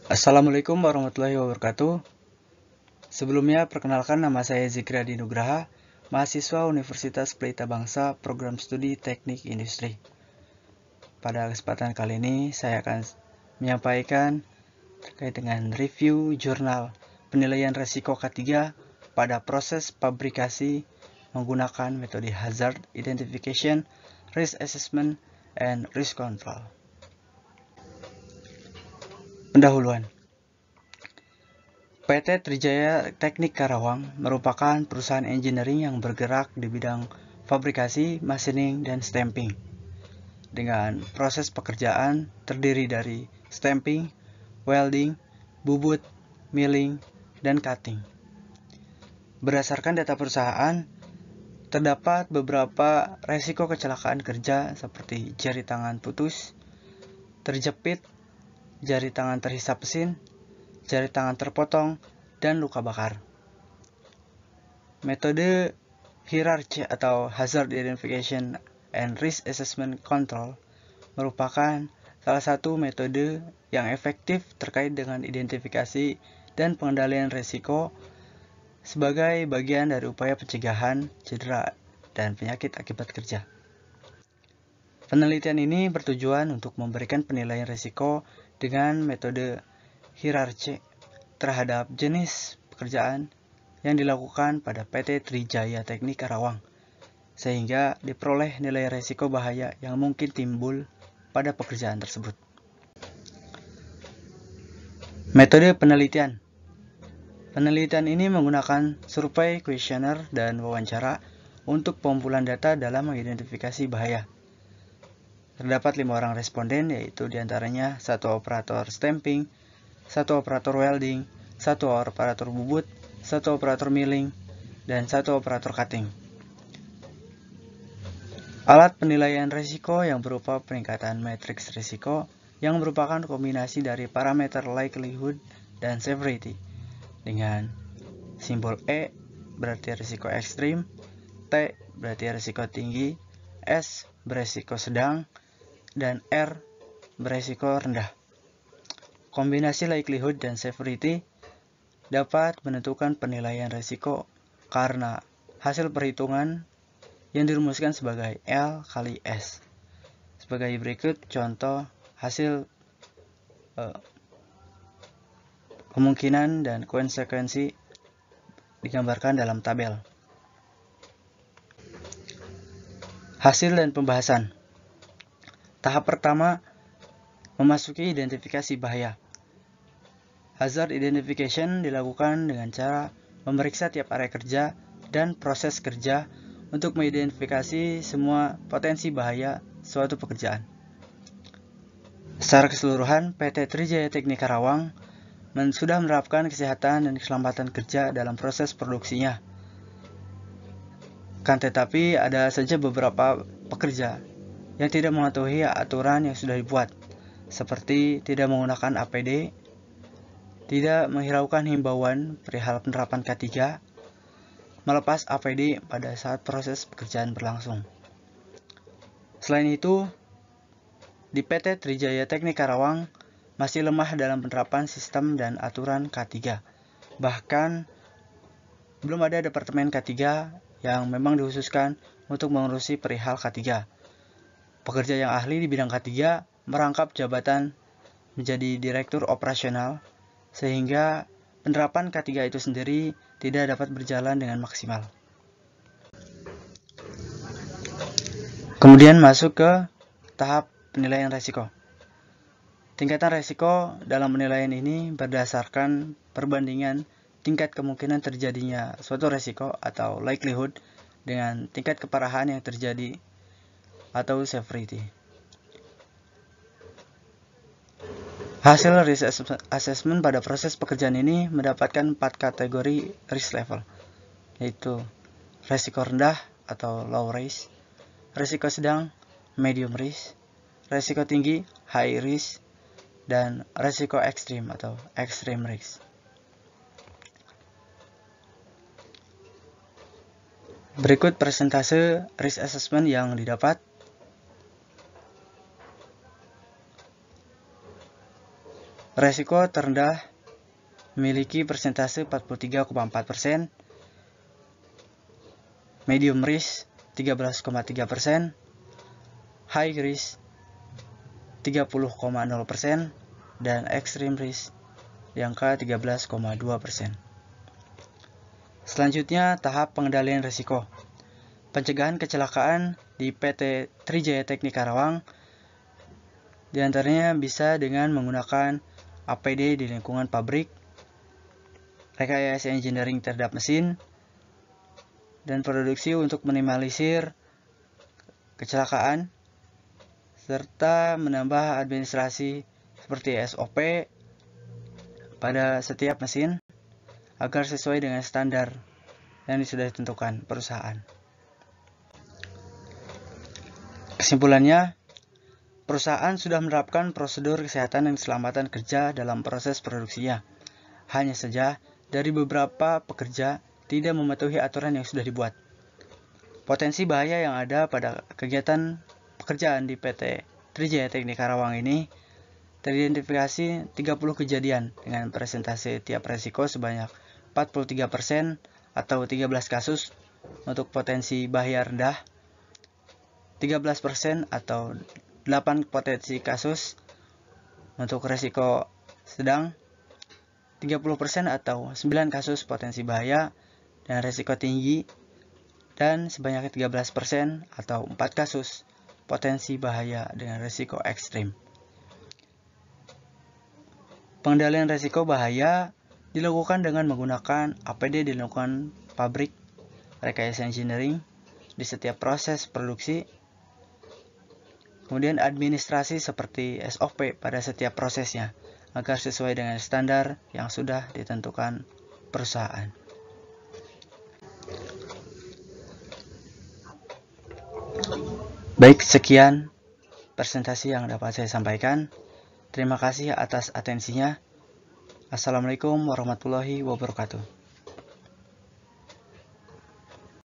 Assalamualaikum warahmatullahi wabarakatuh. Sebelumnya, perkenalkan nama saya Zikri Adi Nugraha, mahasiswa Universitas Pelita Bangsa, Program Studi Teknik Industri. Pada kesempatan kali ini, saya akan menyampaikan terkait dengan review jurnal penilaian resiko K3 pada proses pabrikasi menggunakan metode Hazard Identification, Risk Assessment, and Risk Control. Pendahuluan. PT Trijaya Teknik Karawang merupakan perusahaan engineering yang bergerak di bidang fabrikasi, machining, dan stamping. Dengan proses pekerjaan terdiri dari stamping, welding, bubut, milling, dan cutting. Berdasarkan data perusahaan, terdapat beberapa resiko kecelakaan kerja seperti jari tangan putus, terjepit, jari tangan terhisap mesin, jari tangan terpotong, dan luka bakar. Metode hierarchy atau Hazard Identification and Risk Assessment Control merupakan salah satu metode yang efektif terkait dengan identifikasi dan pengendalian risiko sebagai bagian dari upaya pencegahan cedera dan penyakit akibat kerja. Penelitian ini bertujuan untuk memberikan penilaian risiko dengan metode hierarchy terhadap jenis pekerjaan yang dilakukan pada PT Trijaya Teknik Karawang, sehingga diperoleh nilai risiko bahaya yang mungkin timbul pada pekerjaan tersebut. Metode penelitian. Penelitian ini menggunakan survei, kuesioner, dan wawancara untuk pengumpulan data dalam mengidentifikasi bahaya. Terdapat 5 orang responden, yaitu diantaranya 1 operator stamping, 1 operator welding, 1 operator bubut, 1 operator milling, dan 1 operator cutting. Alat penilaian risiko yang berupa peningkatan matriks risiko yang merupakan kombinasi dari parameter likelihood dan severity dengan simbol E berarti risiko ekstrim, T berarti risiko tinggi, S berisiko sedang, dan R berisiko rendah. Kombinasi likelihood dan severity dapat menentukan penilaian risiko karena hasil perhitungan yang dirumuskan sebagai L kali S. Sebagai berikut contoh hasil kemungkinan dan konsekuensi digambarkan dalam tabel. Hasil dan pembahasan. Tahap pertama, memasuki identifikasi bahaya. Hazard Identification dilakukan dengan cara memeriksa tiap area kerja dan proses kerja untuk mengidentifikasi semua potensi bahaya suatu pekerjaan. Secara keseluruhan, PT Trijaya Teknik Karawang sudah menerapkan kesehatan dan keselamatan kerja dalam proses produksinya. Kan tetapi ada saja beberapa pekerja yang tidak mematuhi aturan yang sudah dibuat, seperti tidak menggunakan APD, tidak menghiraukan himbauan perihal penerapan K3, melepas APD pada saat proses pekerjaan berlangsung. Selain itu, di PT Trijaya Teknik Karawang masih lemah dalam penerapan sistem dan aturan K3. Bahkan, belum ada departemen K3 yang memang dikhususkan untuk mengurusi perihal K3. Pekerja yang ahli di bidang K3 merangkap jabatan menjadi direktur operasional, sehingga penerapan K3 itu sendiri tidak dapat berjalan dengan maksimal. Kemudian masuk ke tahap penilaian risiko. Tingkatan risiko dalam penilaian ini berdasarkan perbandingan tingkat kemungkinan terjadinya suatu risiko atau likelihood dengan tingkat keparahan yang terjadi atau severity. Hasil risk assessment pada proses pekerjaan ini mendapatkan 4 kategori risk level, yaitu risiko rendah atau low risk, risiko sedang medium risk, risiko tinggi high risk, dan risiko ekstrim atau extreme risk. Berikut persentase risk assessment yang didapat. Resiko terendah memiliki persentase 43,4%, medium risk 13,3%, high risk 30,0%, dan extreme risk di angka 13,2%. Selanjutnya, tahap pengendalian risiko. Pencegahan kecelakaan di PT Trijaya Teknik Karawang diantaranya bisa dengan menggunakan APD di lingkungan pabrik, rekayasa engineering terhadap mesin, dan produksi untuk minimalisir kecelakaan, serta menambah administrasi seperti SOP pada setiap mesin agar sesuai dengan standar yang sudah ditentukan perusahaan. Kesimpulannya, perusahaan sudah menerapkan prosedur kesehatan dan keselamatan kerja dalam proses produksinya. Hanya saja, dari beberapa pekerja tidak mematuhi aturan yang sudah dibuat. Potensi bahaya yang ada pada kegiatan pekerjaan di PT Trijaya Teknik Karawang ini teridentifikasi 30 kejadian dengan presentase tiap resiko sebanyak 43% atau 13 kasus untuk potensi bahaya rendah, 13% atau 8 potensi kasus untuk resiko sedang, 30% atau 9 kasus potensi bahaya dan resiko tinggi, dan sebanyak 13% atau 4 kasus potensi bahaya dengan resiko ekstrim. Pengendalian resiko bahaya dilakukan dengan menggunakan APD di lingkungan pabrik, rekayasa engineering di setiap proses produksi, kemudian administrasi seperti SOP pada setiap prosesnya agar sesuai dengan standar yang sudah ditentukan perusahaan. Baik, sekian presentasi yang dapat saya sampaikan. Terima kasih atas atensinya. Assalamualaikum warahmatullahi wabarakatuh.